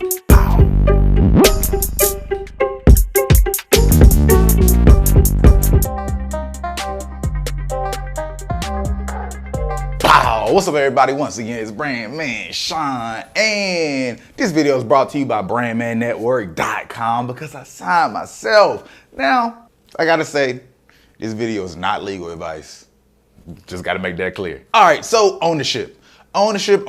What's up, everybody? Once again, it's Brand Man Sean, and this video is brought to you by BrandmanNetwork.com because I signed myself. Now, I gotta say, this video is not legal advice. Just gotta make that clear. All right, so ownership. Ownership.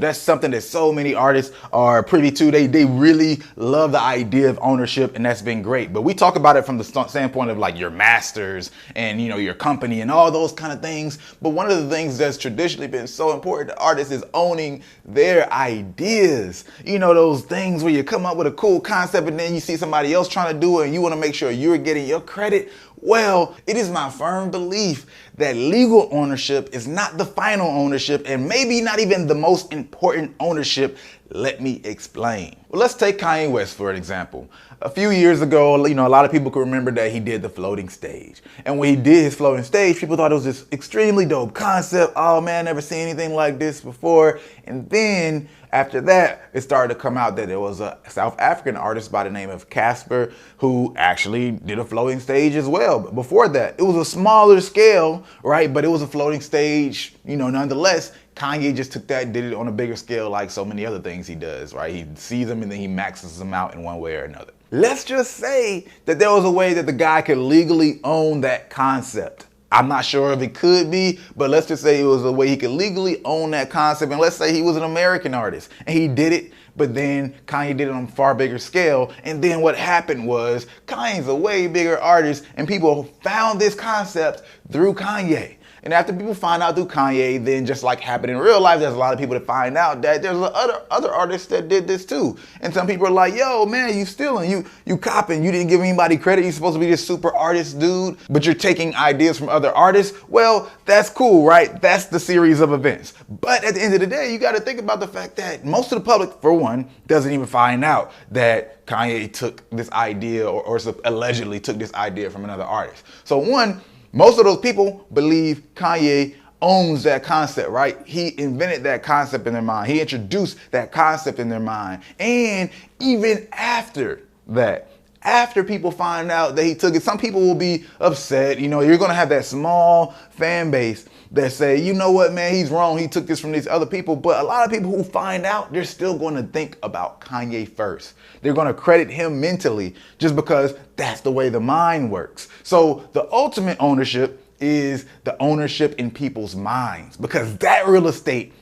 That's something that so many artists are privy to. They really love the idea of ownership, and that's been great. But we talk about it from the standpoint of like your masters and, you know, your company and all those kind of things. But one of the things that's traditionally been so important to artists is owning their ideas. You know, those things where you come up with a cool concept and then you see somebody else trying to do it and you want to make sure you're getting your credit. Well, it is my firm belief that legal ownership is not the final ownership and maybe not even the most important ownership. Let me explain. Well, let's take Kanye West for an example. A few years ago, you know, a lot of people can remember that he did the floating stage. And when he did his floating stage, people thought it was this extremely dope concept. Oh man, never seen anything like this before. And then after that, it started to come out that there was a South African artist by the name of Cassper who actually did a floating stage as well. But before that, it was a smaller scale, right? But it was a floating stage, you know, nonetheless. Kanye just took that and did it on a bigger scale like so many other things he does, right? He sees them and then he maxes them out in one way or another. Let's just say that there was a way that the guy could legally own that concept. I'm not sure if it could be, but let's just say it was a way he could legally own that concept. And let's say he was an American artist and he did it, but then Kanye did it on a far bigger scale. And then what happened was Kanye's a way bigger artist and people found this concept through Kanye. And after people find out through Kanye, then just like happened in real life, there's a lot of people that find out that there's other artists that did this too. And some people are like, yo, man, you stealing, you copping, you didn't give anybody credit. You're supposed to be this super artist dude, but you're taking ideas from other artists. Well, that's cool, right? That's the series of events. But at the end of the day, you got to think about the fact that most of the public, for one, doesn't even find out that Kanye took this idea or allegedly took this idea from another artist. So one, most of those people believe Kanye owns that concept, right? He invented that concept in their mind. He introduced that concept in their mind. And even after that, after people find out that he took it, some people will be upset. You know, you're going to have that small fan base that say, you know what, man, he's wrong. He took this from these other people. But a lot of people who find out, they're still going to think about Kanye first. They're going to credit him mentally just because that's the way the mind works. So the ultimate ownership is the ownership in people's minds, because that real estate,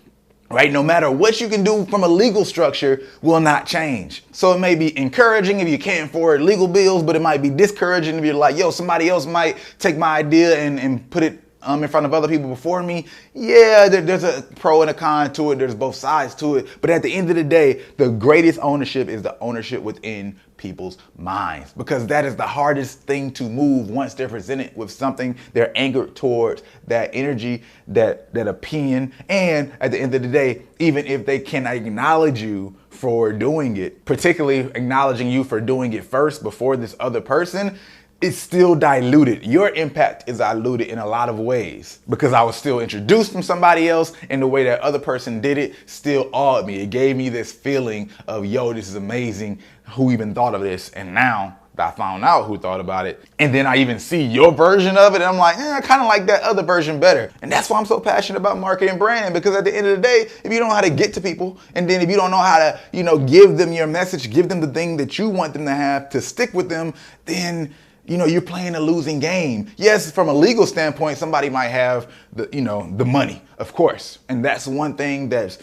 right, no matter what you can do from a legal structure, will not change. So it may be encouraging if you can't afford legal bills, but it might be discouraging if you're like, yo, somebody else might take my idea and put it in front of other people before me. Yeah, there's a pro and a con to it. There's both sides to it. But at the end of the day, the greatest ownership is the ownership within people's minds, because that is the hardest thing to move once they're presented with something. They're anchored towards that energy, that opinion. And at the end of the day, even if they can acknowledge you for doing it, particularly acknowledging you for doing it first before this other person, it's still diluted. Your impact is diluted in a lot of ways because I was still introduced from somebody else, and the way that other person did it still awed me. It gave me this feeling of, yo, this is amazing. Who even thought of this? And now that I found out who thought about it, and then I even see your version of it, and I'm like, I kind of like that other version better. And that's why I'm so passionate about marketing and branding, because at the end of the day, if you don't know how to get to people, and then if you don't know how to, you know, give them your message, give them the thing that you want them to have to stick with them, then you know, you're playing a losing game. Yes, from a legal standpoint, somebody might have the, you know, the money, of course. And that's one thing that's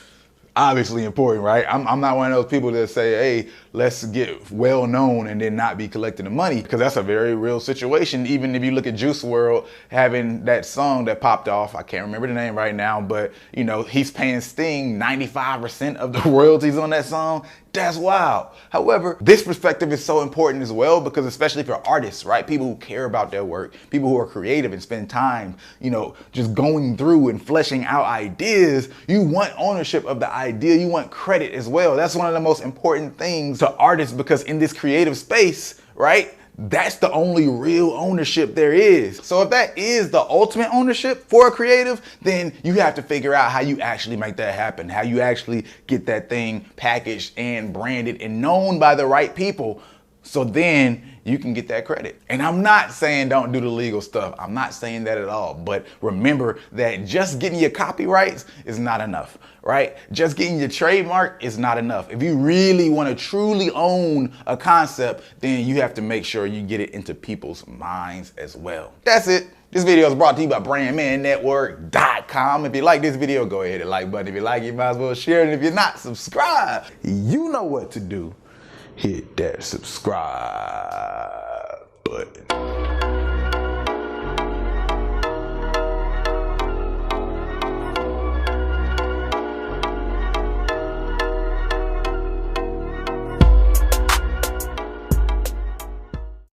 obviously important, right? I'm not one of those people that say, hey, let's get well known and then not be collecting the money, because that's a very real situation. Even if you look at Juice WRLD having that song that popped off, I can't remember the name right now, but you know, he's paying Sting 95% of the royalties on that song. That's wild. However, this perspective is so important as well, because especially for artists, right? People who care about their work, people who are creative and spend time, you know, just going through and fleshing out ideas. You want ownership of the idea. You want credit as well. That's one of the most important things to artists, because in this creative space, right, that's the only real ownership there is. So if that is the ultimate ownership for a creative, then you have to figure out how you actually make that happen, how you actually get that thing packaged and branded and known by the right people. So then you can get that credit. And I'm not saying don't do the legal stuff. I'm not saying that at all. But remember that just getting your copyrights is not enough, right? Just getting your trademark is not enough. If you really want to truly own a concept, then you have to make sure you get it into people's minds as well. That's it. This video is brought to you by BrandmanNetwork.com. If you like this video, go ahead and like button. If you like it, you might as well share it. And if you're not, subscribe. You know what to do. Hit that subscribe button.